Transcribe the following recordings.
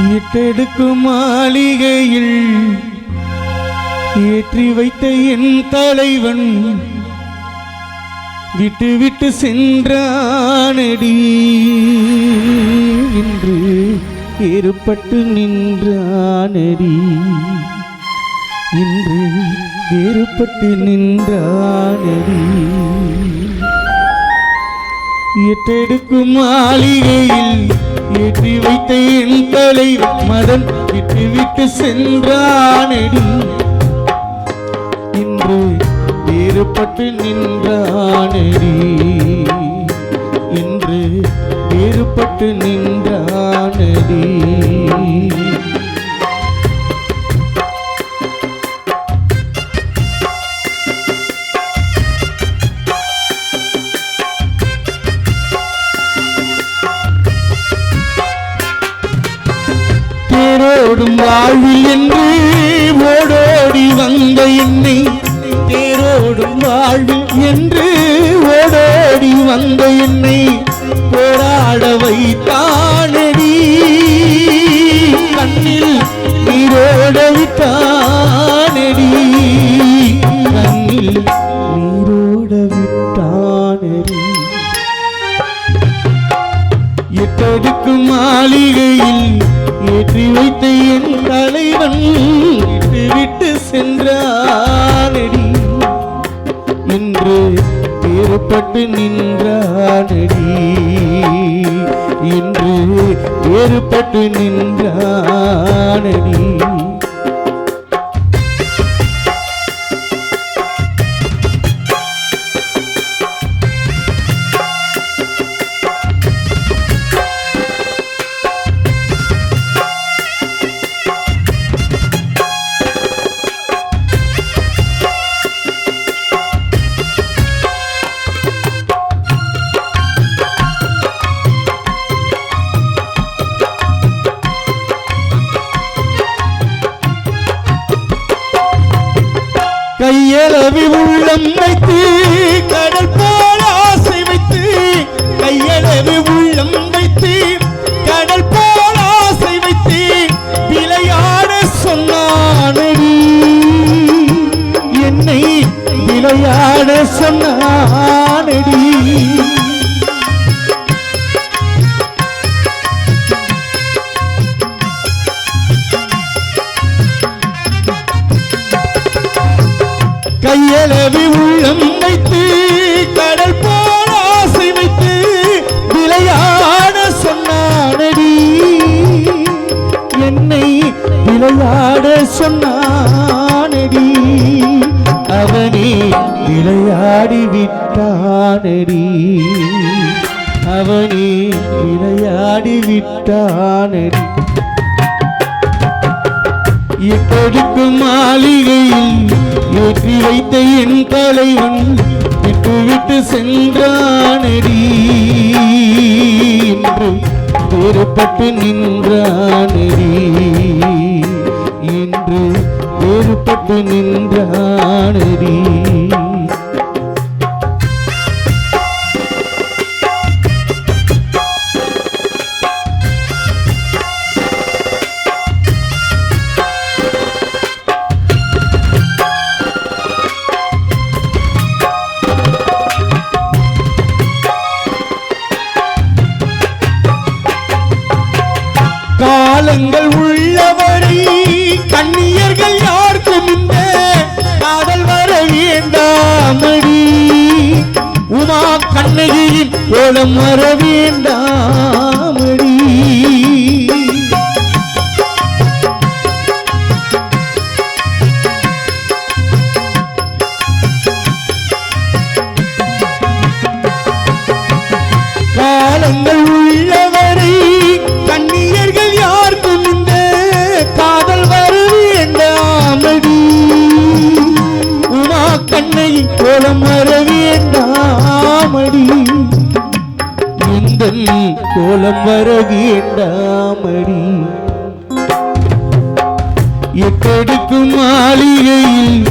எட்டெடுக்கும் மாளிகையில் ஏற்றி வைத்த என் தலைவன் விட்டு விட்டு சென்றானடி என்று ஏறுபட்டு நின்றானடி என்று ஏறுபட்டு நின்றானடி எட்டெடுக்கும் மாளிகையில் ஏற்றி வைத்த என் தலைவன் மதன் விட்டு விட்டு சென்றானடி இன்று வேறுபட்டு நின்றானடி இன்று வேறுபட்டு நின்றானடி தேரோடும் வாழ்வில் என்று ஓடோடி வந்த என்னை தேரோடும் வாழ்வில் என்று ஓடோடி வந்த என்னை போராட வைத்தானடி கண்ணில் நீரோட விட்டானடி கண்ணில் நீரோட விட்டானடி எட்டடுக்கும் மாளிகையில் ஏற்றி வைத்த என் தலைவன் விட்டு விட்டு சென்றானடி என்று வேறுபட்டு நின்றானடி என்று வேறுபட்டு நின்றானடி கையளவி உள்ளம் வைத்து கடல் போல ஆசை வைத்து கையளவி உள்ளம் வைத்து கடல் போல ஆசை வைத்து விளையாட சொன்னானடி என்னை விளையாட சொன்னானடி கையளவி உள்ளம் வைத்து கடல் போல ஆசை வைத்து விளையாட சொன்னானடி என்னை விளையாட சொன்னானடி அவனே விளையாடி விட்டானடி அவனே விளையாடி விட்டானடி எட்டடுக்கும் மாளிகையில் ஏற்றி வைத்த என் தலைவன் விட்டு விட்டு சென்றானடி என்று வேறுபட்டு நின்றானடி என்று வேறுபட்டு நின்றானடி காலங்கள் உள்ளவரை கண்ணியர்கள் யாருக்கும் இந்த காதல் வர வேண்டாமடி உமா கண்ணகியின் கோலம் வர வேண்டாமடி காலங்கள் உள்ளவரை கண்ணியர்கள் யாருக்கும் இந்த காதல் வர வேண்டாமடி உமா கண்ணையின் கோலம் வர வேண்டாமடி எந்தன் கோலம் வர வேண்டாமடி எட்டடுக்கும் மாளிகையில்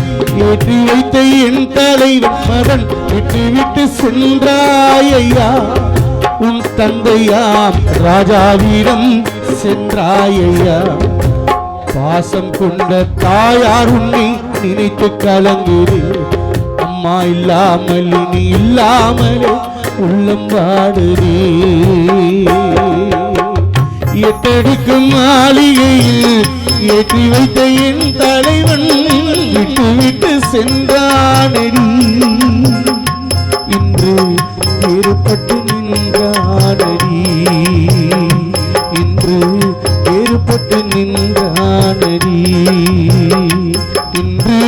ஏற்றி வைத்த என் தலைவன் மகன் விட்டு விட்டு சென்றாயா உன் தந்தையாம் ராஜாவிடம் சென்றாயையா. பாசம் கொண்ட தாயார் உன்னை நினைத்து கலங்குது. அம்மா இல்லாமல் நீ இல்லாமலே உள்ளம் வாடுதே. எட்டடிக்கும் மாளிகையில் ஏற்றி வைத்த என் தலைவன் விட்டு விட்டு சென்றானடி. இன்று வேறுபட்டு நின்றானடி. இன்று வேறுபட்டு நின்றானடி. இன்று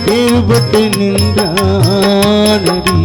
வேறுபட்டு நின்றானடி.